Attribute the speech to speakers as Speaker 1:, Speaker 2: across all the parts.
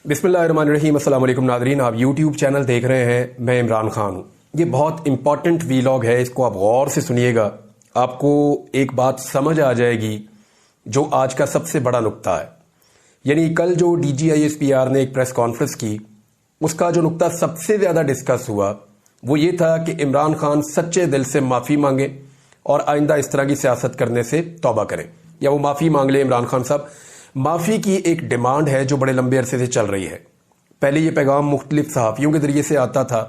Speaker 1: बिस्मिल्लाहिर्रहमानिर्रहीम। अस्सलाम वालेकुम नादरीन, आप यूट्यूब चैनल देख रहे हैं। मैं इमरान खान हूँ। ये बहुत इंपॉर्टेंट वीलॉग है, इसको आप गौर से सुनिएगा। आपको एक बात समझ आ जाएगी जो आज का सबसे बड़ा नुक्ता है। यानी कल जो DGISPR ने एक प्रेस कॉन्फ्रेंस की, उसका जो नुक्ता सबसे ज़्यादा डिस्कस हुआ वो ये था कि इमरान खान सच्चे दिल से माफ़ी मांगे और आइंदा इस तरह की सियासत करने से तौबा करें, या वो माफ़ी मांग ले। इमरान खान साहब, माफ़ी की एक डिमांड है जो बड़े लंबे अरसे से चल रही है। पहले ये पैगाम मुख्तलिफ सहाफ़ियों के ज़रिए से आता था,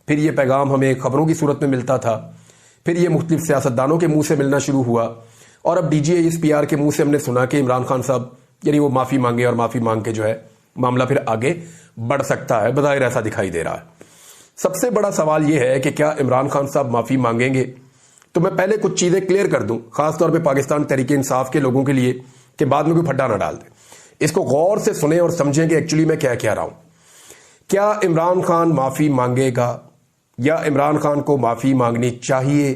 Speaker 1: फिर ये पैगाम हमें ख़बरों की सूरत में मिलता था, फिर ये मुख्तलिफ सियासतदानों के मुंह से मिलना शुरू हुआ, और अब DGISPR के मुंह से हमने सुना कि इमरान खान साहब यानी वो माफ़ी मांगे और माफ़ी मांग के जो है मामला फिर आगे बढ़ सकता है। बज़ाहिर ऐसा दिखाई दे रहा है। सबसे बड़ा सवाल ये है कि क्या इमरान खान साहब माफ़ी मांगेंगे? तो मैं पहले कुछ चीज़ें क्लियर कर दूं, खासतौर पे पाकिस्तान तहरीक इंसाफ के लोगों के लिए, कि बाद में कोई फड्डा ना डाल दे। इसको गौर से सुने और समझें कि एक्चुअली मैं क्या कह रहा हूं। क्या इमरान खान माफ़ी मांगेगा, या इमरान खान को माफ़ी मांगनी चाहिए,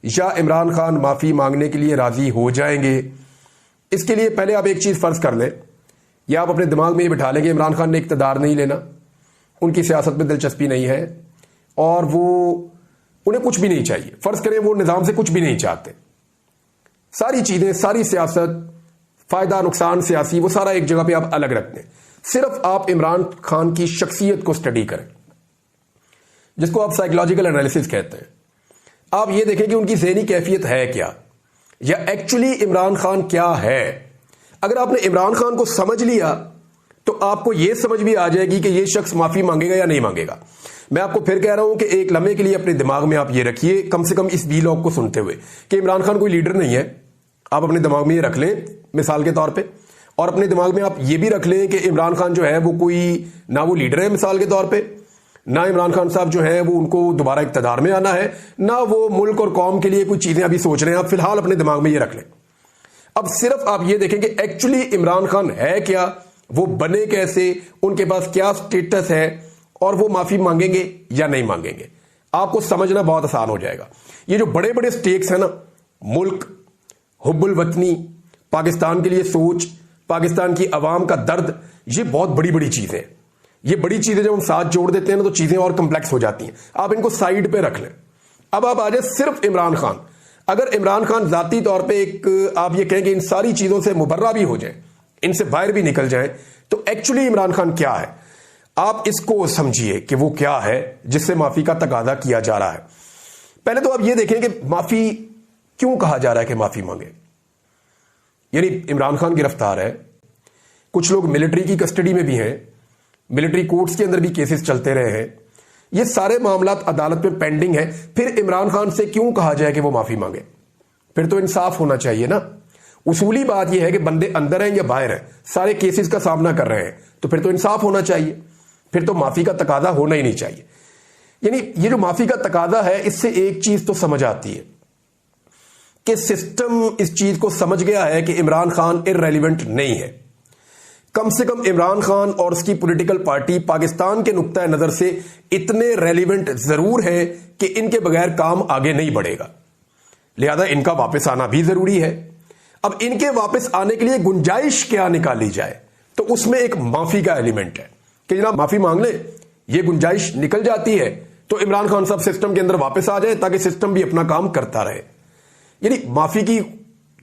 Speaker 1: या इमरान खान माफ़ी मांगने के लिए राज़ी हो जाएंगे? इसके लिए पहले आप एक चीज़ फ़र्ज़ कर लें, या आप अपने दिमाग में ये बिठा लें कि इमरान खान ने इक़्तिदार नहीं लेना, उनकी सियासत में दिलचस्पी नहीं है, और वो उन्हें कुछ भी नहीं चाहिए। फ़र्ज़ करें वो निज़ाम से कुछ भी नहीं चाहते। सारी चीज़ें, सारी सियासत, फ़ायदा नुकसान सियासी, वो सारा एक जगह पे आप अलग रख दें। सिर्फ आप इमरान खान की शख्सियत को स्टडी करें, जिसको आप साइकोलॉजिकल एनालिसिस कहते हैं। आप ये देखें कि उनकी ज़हनी कैफियत है क्या, या एक्चुअली इमरान खान क्या है। अगर आपने इमरान खान को समझ लिया तो आपको यह समझ भी आ जाएगी कि यह शख्स माफ़ी मांगेगा या नहीं मांगेगा। मैं आपको फिर कह रहा हूं कि एक लम्हे के लिए अपने दिमाग में आप ये रखिए, कम से कम इस वीलॉग को सुनते हुए, कि इमरान खान कोई लीडर नहीं है। आप अपने दिमाग में ये रख लें मिसाल के तौर पे, और अपने दिमाग में आप ये भी रख लें कि इमरान खान जो है वो कोई ना वो लीडर है मिसाल के तौर पे, ना इमरान खान साहब जो है वो उनको दोबारा इक़्तिदार में आना है, ना वो मुल्क और कौम के लिए कोई चीज़ें अभी सोच रहे हैं। आप फिलहाल अपने दिमाग में ये रख लें। अब सिर्फ आप ये देखें कि एक्चुअली इमरान खान है क्या, वो बने कैसे, उनके पास क्या स्टेटस है, और वो माफ़ी मांगेंगे या नहीं मांगेंगे। आपको समझना बहुत आसान हो जाएगा। ये जो बड़े बड़े स्टेक्स हैं ना, मुल्क, हुब्बुल वतनी, पाकिस्तान के लिए सोच, पाकिस्तान की आवाम का दर्द, ये बहुत बड़ी बड़ी चीज़ें हैं। ये बड़ी चीज़ें जब हम साथ जोड़ देते हैं ना तो चीज़ें और कंप्लेक्स हो जाती हैं। आप इनको साइड पे रख लें। अब आप आ जाए सिर्फ इमरान खान। अगर इमरान खान ज़ाती तौर पे एक आप ये कहें कि इन सारी चीज़ों से मुबर्रा भी हो जाए, इनसे बाहर भी निकल जाए, तो एक्चुअली इमरान खान क्या है, आप इसको समझिए कि वो क्या है जिससे माफ़ी का तकाजा किया जा रहा है। पहले तो आप ये देखें कि माफ़ी क्यों कहा जा रहा है कि माफ़ी मांगे। यानी इमरान खान गिरफ्तार है, कुछ लोग मिलिट्री की कस्टडी में भी हैं, मिलिट्री कोर्ट्स के अंदर भी केसेस चलते रहे हैं, ये सारे मामला अदालत में पेंडिंग है। फिर इमरान खान से क्यों कहा जाए कि वो माफ़ी मांगे? फिर तो इंसाफ होना चाहिए ना। उसूली बात यह है कि बंदे अंदर हैं या बाहर हैं, सारे केसेस का सामना कर रहे हैं, तो फिर तो इंसाफ होना चाहिए, फिर तो माफ़ी का तकाजा होना ही नहीं चाहिए। यानी ये जो माफ़ी का तकाजा है, इससे एक चीज़ तो समझ आती है कि सिस्टम इस चीज़ को समझ गया है कि इमरान खान इररेलेवेंट नहीं है। कम से कम इमरान खान और उसकी पॉलिटिकल पार्टी पाकिस्तान के नुक्ता नज़र से इतने रेलिवेंट ज़रूर है कि इनके बगैर काम आगे नहीं बढ़ेगा, लिहाजा इनका वापस आना भी ज़रूरी है। अब इनके वापस आने के लिए गुंजाइश क्या निकाली जाए, तो उसमें एक माफ़ी का एलिमेंट है कि जनाब माफ़ी मांग ले। ये गुंजाइश निकल जाती है तो इमरान खान साहब सिस्टम के अंदर वापस आ जाए, ताकि सिस्टम भी अपना काम करता रहे। यानी माफ़ी की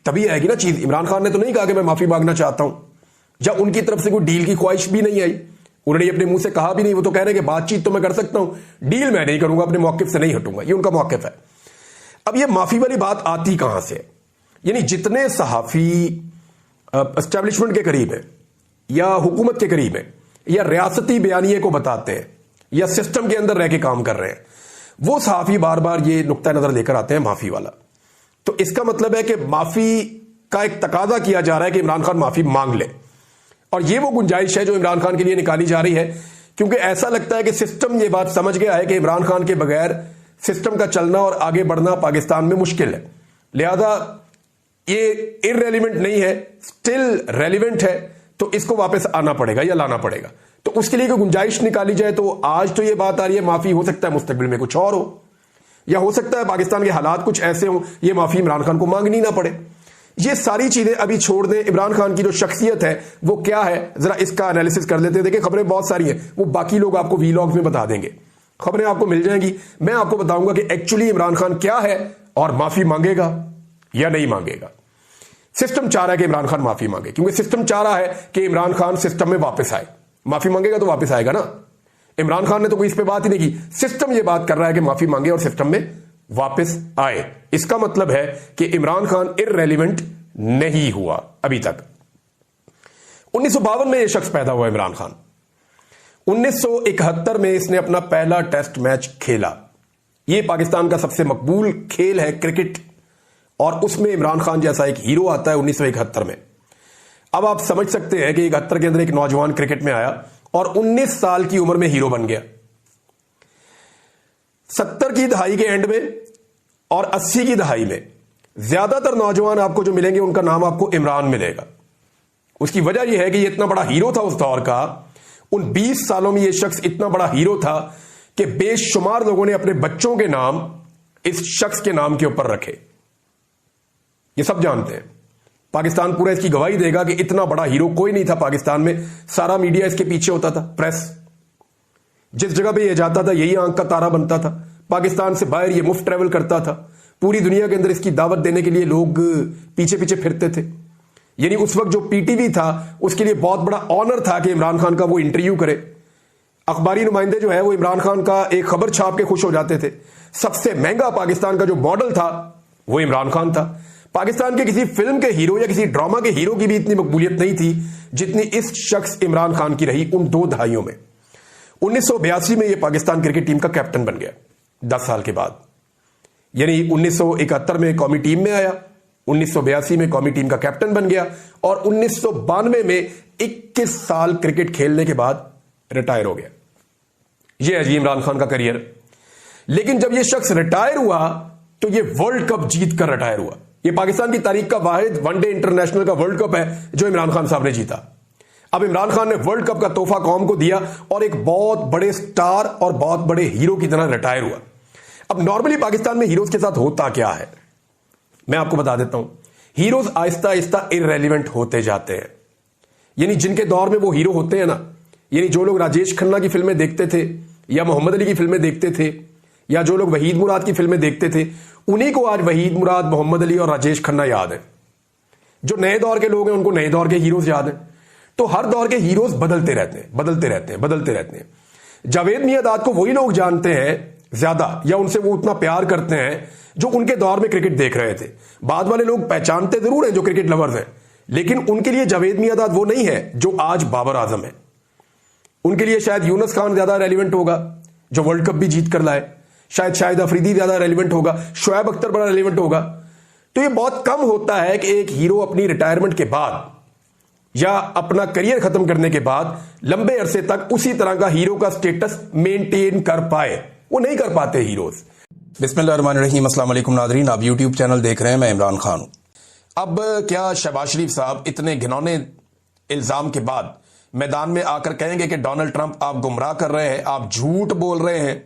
Speaker 1: तभी आएगी ना चीज़। इमरान खान ने तो नहीं कहा कि मैं माफ़ी मांगना चाहता हूं, जब उनकी तरफ से कोई डील की ख्वाहिश भी नहीं आई, उन्होंने अपने मुंह से कहा भी नहीं। वो तो कह रहे हैं कि बातचीत तो मैं कर सकता हूं, डील मैं नहीं करूंगा, अपने मौक़िफ़ से नहीं हटूंगा। ये उनका मौक़िफ़ है। अब ये माफ़ी वाली बात आती कहां से? यानी जितने सहाफ़ी एस्टेब्लिशमेंट के करीब है, या हुकूमत के करीब है, या रियासती बयानिए को बताते हैं, या सिस्टम के अंदर रह के काम कर रहे हैं, वो सहाफ़ी बार बार ये नुक्ता नज़र लेकर आते हैं माफ़ी वाला। तो इसका मतलब है कि माफ़ी का एक तकाजा किया जा रहा है कि इमरान खान माफ़ी मांग ले, और ये वो गुंजाइश है जो इमरान खान के लिए निकाली जा रही है, क्योंकि ऐसा लगता है कि सिस्टम ये बात समझ गया है कि इमरान खान के बगैर सिस्टम का चलना और आगे बढ़ना पाकिस्तान में मुश्किल है। लिहाजा ये इररेलेवेंट नहीं है, स्टिल रेलिवेंट है, तो इसको वापस आना पड़ेगा या लाना पड़ेगा। तो उसके लिए कोई गुंजाइश निकाली जाए। तो आज तो ये बात आ रही है माफ़ी, हो सकता है मुस्तकबिल में कुछ और हो, या हो सकता है पाकिस्तान के हालात कुछ ऐसे हों ये माफ़ी इमरान खान को मांगनी ना पड़े। ये सारी चीजें अभी छोड़ दें, इमरान खान की जो शख्सियत है वो क्या है, जरा इसका एनालिसिस कर लेते हैं। देखिए खबरें बहुत सारी हैं, वो बाकी लोग आपको वीलॉग्स में बता देंगे, खबरें आपको मिल जाएंगी। मैं आपको बताऊंगा कि एक्चुअली इमरान खान क्या है और माफी मांगेगा या नहीं मांगेगा। सिस्टम चाह रहा है कि इमरान खान माफी मांगे, क्योंकि सिस्टम चाह रहा है कि इमरान खान सिस्टम में वापस आए। माफी मांगेगा तो वापस आएगा ना। इमरान खान ने तो कोई इस पे बात ही नहीं की, सिस्टम ये बात कर रहा है कि माफी मांगे और सिस्टम में वापस आए। इसका मतलब है कि इमरान खान इररेलेवेंट नहीं हुआ अभी तक। 1952 में यह शख्स पैदा हुआ इमरान खान। 1971 में इसने अपना पहला टेस्ट मैच खेला। यह पाकिस्तान का सबसे मकबूल खेल है क्रिकेट, और उसमें इमरान खान जैसा एक हीरो आता है 1971 में। अब आप समझ सकते हैं कि 71 के अंदर एक नौजवान क्रिकेट में आया और 19 साल की उम्र में हीरो बन गया। 70 की दहाई के एंड में और 80 की दहाई में ज्यादातर नौजवान आपको जो मिलेंगे उनका नाम आपको इमरान मिलेगा। उसकी वजह यह है कि यह इतना बड़ा हीरो था उस दौर का। उन 20 सालों में यह शख्स इतना बड़ा हीरो था कि बेशुमार लोगों ने अपने बच्चों के नाम इस शख्स के नाम के ऊपर रखे। ये सब जानते हैं, पाकिस्तान पूरा इसकी गवाही देगा कि इतना बड़ा हीरो कोई नहीं था पाकिस्तान में। सारा मीडिया इसके पीछे होता था, प्रेस जिस जगह पे ये जाता था यही आंख का तारा बनता था। पाकिस्तान से बाहर ये मुफ्त ट्रेवल करता था, पूरी दुनिया के अंदर इसकी दावत देने के लिए लोग पीछे पीछे फिरते थे। यानी उस वक्त जो पीटीवी था उसके लिए बहुत बड़ा ऑनर था कि इमरान खान का वो इंटरव्यू करे। अखबारी नुमाइंदे जो है वो इमरान खान का एक खबर छाप के खुश हो जाते थे। सबसे महंगा पाकिस्तान का जो मॉडल था वो इमरान खान था। पाकिस्तान के किसी फिल्म के हीरो या किसी ड्रामा के हीरो की भी इतनी मकबूलियत नहीं थी जितनी इस शख्स इमरान खान की रही उन 2 दहाइयों में। 1982 में यह पाकिस्तान क्रिकेट टीम का कैप्टन बन गया 10 साल के बाद। यानी 1971 में कौमी टीम में आया, 1982 में कौमी टीम का कैप्टन बन गया और 1992 में 21 साल क्रिकेट खेलने के बाद रिटायर हो गया। यह है जी इमरान खान का करियर। लेकिन जब यह शख्स रिटायर हुआ तो यह वर्ल्ड कप जीत कर रिटायर हुआ। यह पाकिस्तान की तारीख का वाहिद वनडे इंटरनेशनल का वर्ल्ड कप है जो इमरान खान साहब ने जीता। अब इमरान खान ने वर्ल्ड कप का तोहफा कौम को दिया और एक बहुत बड़े स्टार और बहुत बड़े हीरो की तरह रिटायर हुआ। अब नॉर्मली पाकिस्तान में हीरोज के साथ होता क्या है मैं आपको बता देता हूं। हीरोज आहिस्ता आहिस्ता इररेलेवेंट होते जाते हैं। यानी जिनके दौर में वो हीरो होते हैं ना, यानी जो लोग राजेश खन्ना की फिल्में देखते थे या मोहम्मद अली की फिल्में देखते थे या जो लोग वहीद मुराद की फिल्में देखते थे, उन्हीं को आज वहीद मुराद, मोहम्मद अली और राजेश खन्ना याद है। जो नए दौर के लोग हैं उनको नए दौर के हीरोज याद हैं। तो हर दौर के हीरोज बदलते रहते हैं, बदलते रहते हैं, बदलते रहते हैं। जावेद मियांदाद को वही लोग जानते हैं ज्यादा, या उनसे वो उतना प्यार करते हैं जो उनके दौर में क्रिकेट देख रहे थे। बाद वाले लोग पहचानते जरूर हैं जो क्रिकेट लवर्स हैं, लेकिन उनके लिए जावेद मियांदाद वो नहीं है जो आज बाबर आजम है। उनके लिए शायद यूनुस खान ज्यादा रेलिवेंट होगा जो वर्ल्ड कप भी जीत कर लाए, शायद शाहिद अफरीदी ज्यादा रेलिवेंट होगा, शुएब अख्तर बड़ा रेलिवेंट होगा। तो ये बहुत कम होता है कि एक हीरो अपनी रिटायरमेंट के बाद या अपना करियर खत्म करने के बाद लंबे अरसे तक उसी तरह का हीरो का स्टेटस मेंटेन कर पाए। वो नहीं कर पाते हीरोज।
Speaker 2: बिस्मिल्लाहिर्रहमानिर्रहीम, अस्सलाम वालेकुम नादरीन, आप यूट्यूब चैनल देख रहे हैं, मैं इमरान खान हूं।
Speaker 1: अब क्या शहबाज शरीफ साहब इतने घिनौने इल्जाम के बाद मैदान में आकर कहेंगे कि डोनाल्ड ट्रंप आप गुमराह कर रहे हैं, आप झूठ बोल रहे हैं,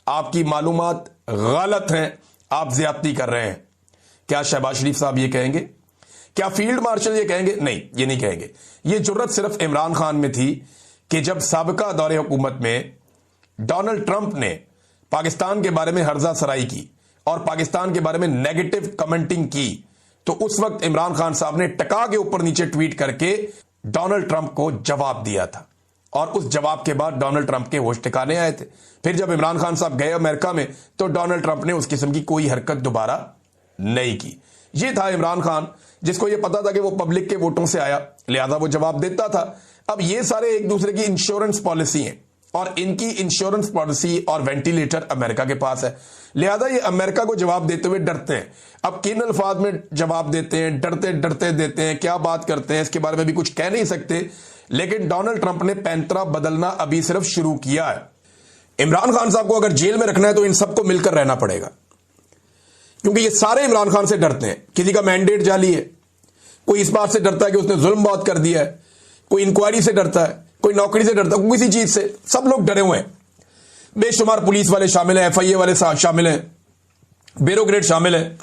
Speaker 1: आपकी मालूमात गलत हैं, आप ज्यादती कर रहे हैं? क्या शहबाज शरीफ साहब ये कहेंगे? क्या फील्ड मार्शल ये कहेंगे? नहीं, ये नहीं कहेंगे। ये जुर्रत सिर्फ इमरान खान में थी कि जब साबिका दौरे हुकूमत में डोनाल्ड ट्रंप ने पाकिस्तान के बारे में हर्जा सराई की और पाकिस्तान के बारे में नेगेटिव कमेंटिंग की, तो उस वक्त इमरान खान साहब ने टका के ऊपर नीचे ट्वीट करके डोनाल्ड ट्रंप को जवाब दिया था। और उस जवाब के बाद डोनाल्ड ट्रंप के होश ठिकाने आए थे। फिर जब इमरान खान साहब गए अमेरिका में तो डोनाल्ड ट्रंप ने उस किस्म की कोई हरकत दोबारा नहीं की। ये था इमरान खान जिसको ये पता था कि वो पब्लिक के वोटों से आया, लिहाजा वो जवाब देता था। अब ये सारे एक दूसरे की इंश्योरेंस पॉलिसी हैं और इनकी इंश्योरेंस पॉलिसी और वेंटिलेटर अमेरिका के पास है, लिहाजा ये अमेरिका को जवाब देते हुए डरते हैं। अब किन अल्फाज में जवाब देते हैं, डरते डरते देते हैं, क्या बात करते हैं इसके बारे में भी कुछ कह नहीं सकते। लेकिन डोनाल्ड ट्रंप ने पैंतरा बदलना अभी सिर्फ शुरू किया है। इमरान खान साहब को अगर जेल में रखना है तो इन सबको मिलकर रहना पड़ेगा, क्योंकि ये सारे इमरान खान से डरते हैं। किसी का मैंडेट जाली है, कोई इस बात से डरता है कि उसने जुल्म बहुत कर दिया है, कोई इंक्वायरी से डरता है, कोई नौकरी से डरता है, किसी चीज से। सब लोग डरे हुए हैं। बेशुमार पुलिस वाले शामिल हैं, FIA वाले शामिल हैं, ब्यूरोक्रेट शामिल हैं।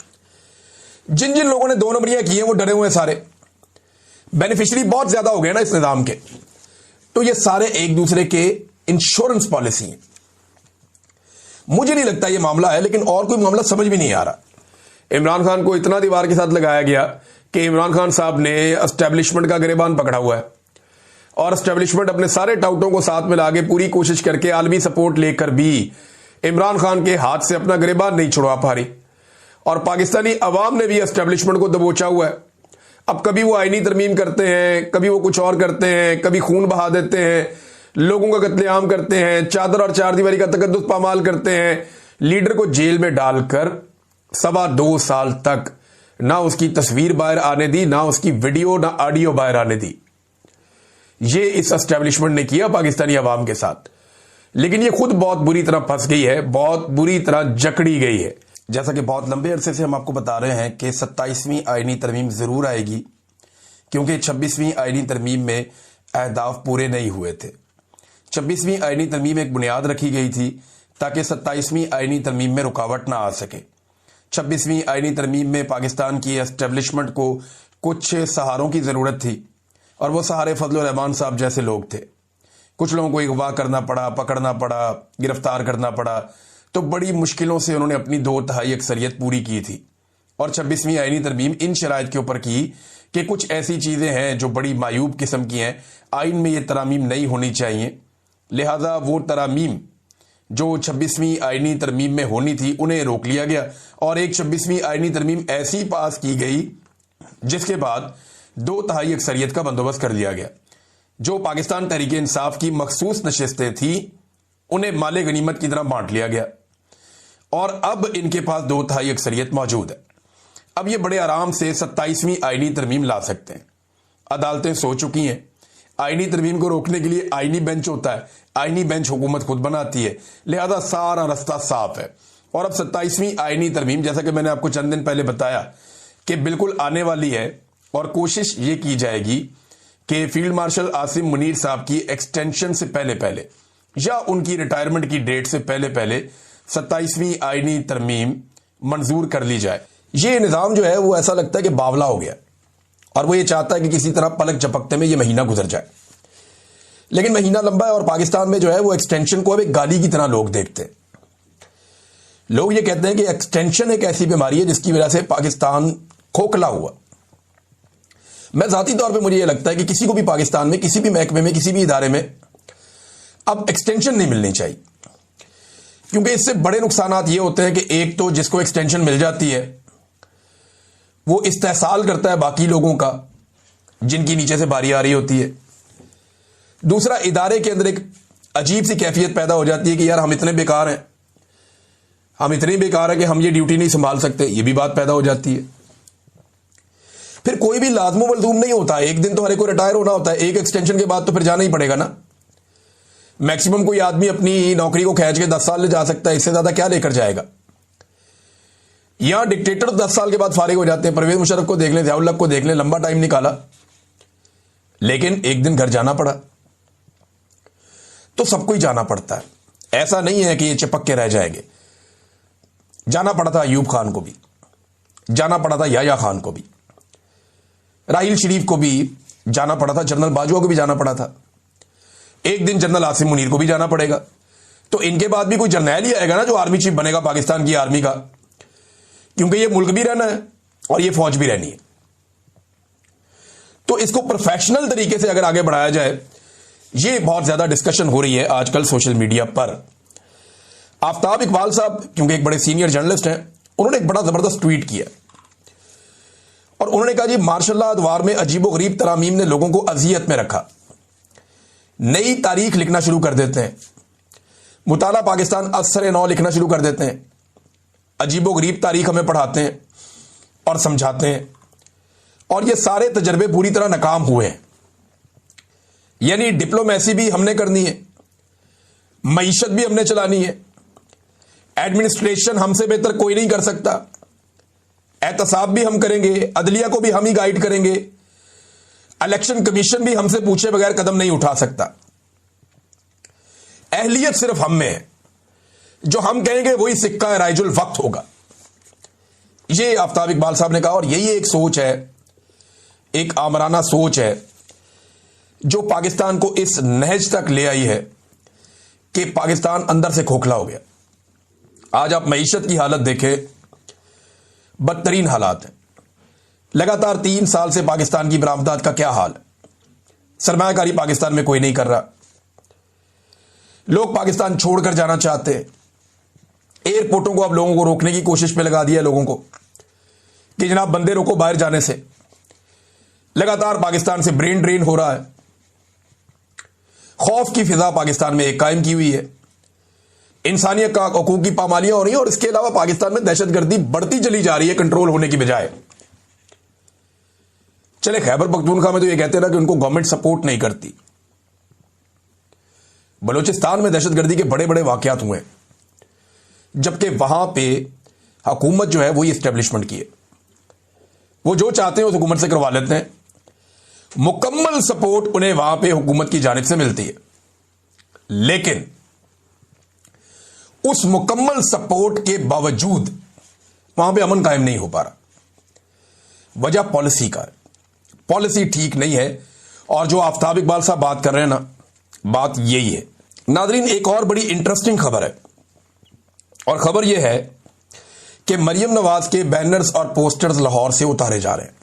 Speaker 2: जिन जिन लोगों ने 2 नंबरियां की हैं वो डरे हुए हैं, सारे बेनिफिशियरी बहुत ज्यादा हो गए ना इस निजाम के। तो ये सारे एक दूसरे के इंश्योरेंस पॉलिसी हैं। मुझे नहीं लगता ये मामला है, लेकिन और कोई मामला समझ भी नहीं आ रहा।
Speaker 1: इमरान खान को इतना दीवार के साथ लगाया गया कि इमरान खान साहब ने एस्टेब्लिशमेंट का गिरेबान पकड़ा हुआ है और एस्टेब्लिशमेंट अपने सारे टाउटों को साथ में लाके पूरी कोशिश करके आलमी सपोर्ट लेकर भी इमरान खान के हाथ से अपना गिरेबान नहीं छुड़वा पा रही। और पाकिस्तानी अवाम ने भी एस्टेब्लिशमेंट को दबोचा हुआ है। अब कभी वो आईनी तरमीम करते हैं, कभी वो कुछ और करते हैं, कभी खून बहा देते हैं, लोगों का कत्लेआम करते हैं, चादर और चारदीवारी का तकद्दुस पामाल करते हैं, लीडर को जेल में डालकर 2.25 साल तक ना उसकी तस्वीर बाहर आने दी, ना उसकी वीडियो ना ऑडियो बाहर आने दी। ये इस एस्टेब्लिशमेंट ने किया पाकिस्तानी अवाम के साथ। लेकिन ये खुद बहुत बुरी तरह फंस गई है, बहुत बुरी तरह जकड़ी गई है।
Speaker 2: जैसा कि बहुत लंबे अरसे से हम आपको बता रहे हैं कि 27वीं आईनी तरमीम जरूर आएगी, क्योंकि 26वीं आईनी तरमीम में अहदाफ पूरे नहीं हुए थे। 26वीं आईनी तरमीम एक बुनियाद रखी गई थी ताकि 27वीं आईनी तरमीम में रुकावट ना आ सके। 26वीं आईनी तरमीम में पाकिस्तान की एस्टेब्लिशमेंट को कुछ सहारों की ज़रूरत थी, और वो सहारे फजलुर रहमान साहब जैसे लोग थे। कुछ लोगों को अगवा करना पड़ा, पकड़ना पड़ा, गिरफ्तार करना पड़ा, तो बड़ी मुश्किलों से उन्होंने अपनी 2/3 अक्सरियत पूरी की थी। और 26वीं आईनी तरमीम इन शराइत के ऊपर की कि कुछ ऐसी चीज़ें हैं जो बड़ी मायूब किस्म की हैं, आइन में ये तरामीम नहीं होनी चाहिए, लिहाजा वो तरामीम जो 26वीं आईनी तरमीम में होनी थी उन्हें रोक लिया गया, और एक 26वीं आईनी तरमीम ऐसी पास की गई जिसके बाद 2/3 अक्सरियत का बंदोबस्त कर लिया गया। जो पाकिस्तान तहरीक इंसाफ की मखसूस नशिस्तें थी उन्हें माले गनीमत की तरह बांट लिया गया, और अब इनके पास 2/3 अक्सरियत मौजूद है। अब ये बड़े आराम से 27वीं आईनी तरमीम ला सकते हैं। अदालतें सो चुकी हैं। आईनी तरमीम को रोकने के लिए आईनी बेंच होता है, आईनी बेंच हुकूमत खुद बनाती है, लिहाजा सारा रास्ता साफ है। और अब 27वीं आईनी तरमीम, जैसा कि मैंने आपको चंद दिन पहले बताया, कि बिल्कुल आने वाली है, और कोशिश ये की जाएगी कि फील्ड मार्शल आसिम मुनीर साहब की एक्सटेंशन से पहले पहले या उनकी रिटायरमेंट की डेट से पहले पहले 27वीं आईनी तरमीम मंजूर कर ली जाए। ये निज़ाम जो है वो ऐसा लगता है कि बावला हो गया, और वो ये चाहता है कि किसी तरह पलक झपकते में ये महीना गुजर जाए। लेकिन महीना लंबा है, और पाकिस्तान में जो है वो एक्सटेंशन को अब एक गाली की तरह लोग देखते हैं। लोग ये कहते हैं कि एक्सटेंशन एक ऐसी बीमारी है जिसकी वजह से पाकिस्तान खोखला हुआ। मैं जाती तौर पे मुझे ये लगता है कि किसी को भी पाकिस्तान में किसी भी महकमे में किसी भी इदारे में अब एक्सटेंशन नहीं मिलनी चाहिए, क्योंकि इससे बड़े नुकसानात ये होते हैं कि एक तो जिसको एक्सटेंशन मिल जाती है वो इस्तेहसाल करता है बाकी लोगों का जिनकी नीचे से बारी आ रही होती है। दूसरा, इदारे के अंदर एक अजीब सी कैफियत पैदा हो जाती है कि यार हम इतने बेकार हैं, हम इतने बेकार हैं कि हम ये ड्यूटी नहीं संभाल सकते, ये भी बात पैदा हो जाती है। फिर कोई भी लाजमो मलजूम नहीं होता, एक दिन तो हर एक को रिटायर होना होता है, एक एक्सटेंशन के बाद तो फिर जाना ही पड़ेगा ना। मैक्सिमम कोई आदमी अपनी नौकरी को खींच के 10 साल ले जा सकता है, इससे ज्यादा क्या लेकर जाएगा। यहां डिक्टेटर 10 साल के बाद फारिग हो जाते हैं। परवेज मुशर्रफ को देख लें, ज़ियाउल हक को देख लें, लंबा टाइम निकाला लेकिन एक दिन घर जाना पड़ा। तो सबको ही जाना पड़ता है, ऐसा नहीं है कि ये चिपक के रह जाएंगे। जाना पड़ा था अयूब खान को भी, जाना पड़ा था याया खान को भी, राहिल शरीफ को भी जाना पड़ा था, जनरल बाजवा को भी जाना पड़ा था, एक दिन जनरल आसिम मुनीर को भी जाना पड़ेगा। तो इनके बाद भी कोई जर्नैल ही आएगा ना जो आर्मी चीफ बनेगा पाकिस्तान की आर्मी का, क्योंकि ये मुल्क भी रहना है और ये फौज भी रहनी है। तो इसको प्रोफेशनल तरीके से अगर आगे बढ़ाया जाए, ये बहुत ज्यादा डिस्कशन हो रही है आजकल सोशल मीडिया पर। आफ्ताब इकबाल साहब, क्योंकि एक बड़े सीनियर जर्नलिस्ट हैं, उन्होंने एक बड़ा जबरदस्त ट्वीट किया और उन्होंने कहा जी, मार्शल लॉ अदवार में अजीबोगरीब तरामीम ने लोगों को अजियत में रखा, नई तारीख लिखना शुरू कर देते हैं, मुताला पाकिस्तान असर नौ लिखना शुरू कर देते हैं, अजीबोगरीब तारीख हमें पढ़ाते हैं और समझाते हैं, और ये सारे तजर्बे पूरी तरह नाकाम हुए हैं। यानी डिप्लोमेसी भी हमने करनी है, मईशत भी हमने चलानी है, एडमिनिस्ट्रेशन हमसे बेहतर कोई नहीं कर सकता, एहतसाब भी हम करेंगे, अदलिया को भी हम ही गाइड करेंगे, इलेक्शन कमीशन भी हमसे पूछे बगैर कदम नहीं उठा सकता। अहलियत सिर्फ हम में है, जो हम कहेंगे वही सिक्का राइजुल वक्त होगा। ये आफ्ताब इकबाल साहब ने कहा, और यही एक सोच है, एक आमराना सोच है जो पाकिस्तान को इस नहज तक ले आई है कि पाकिस्तान अंदर से खोखला हो गया। आज आप मईशत की हालत देखें, बदतरीन हालात हैं। लगातार 3 साल से पाकिस्तान की बरामदात का क्या हाल है। सरमायाकारी पाकिस्तान में कोई नहीं कर रहा, लोग पाकिस्तान छोड़कर जाना चाहते हैं। एयरपोर्टों को अब लोगों को रोकने की कोशिश में लगा दिया है लोगों को कि जनाब बंदे रोको बाहर जाने से। लगातार पाकिस्तान से ब्रेन ड्रेन हो रहा है। खौफ की फिजा पाकिस्तान में एक कायम की हुई है। इंसानियत का हकूक की पामालियां हो रही हैं, और इसके अलावा पाकिस्तान में दहशतगर्दी बढ़ती चली जा रही है कंट्रोल होने की बजाय। चले, खैबर पख्तूनख्वा में तो ये कहते हैं ना कि उनको गवर्नमेंट सपोर्ट नहीं करती। बलूचिस्तान में दहशतगर्दी के बड़े बड़े वाकयात हुए, जबकि वहां पे हुकूमत जो है वही एस्टेब्लिशमेंट की है। वो जो चाहते हैं उस हुकूमत से करवा लेते हैं। मुकम्मल सपोर्ट उन्हें वहां पे हुकूमत की जानिब से मिलती है, लेकिन उस मुकम्मल सपोर्ट के बावजूद वहां पे अमन कायम नहीं हो पा रहा। वजह पॉलिसी का है, पॉलिसी ठीक नहीं है। और जो आफ्ताब इकबाल साहब बात कर रहे हैं ना, बात यही है। नादरीन, एक और बड़ी इंटरेस्टिंग खबर है, और खबर यह है कि मरियम नवाज के बैनर्स और पोस्टर्स लाहौर से उतारे जा रहे हैं।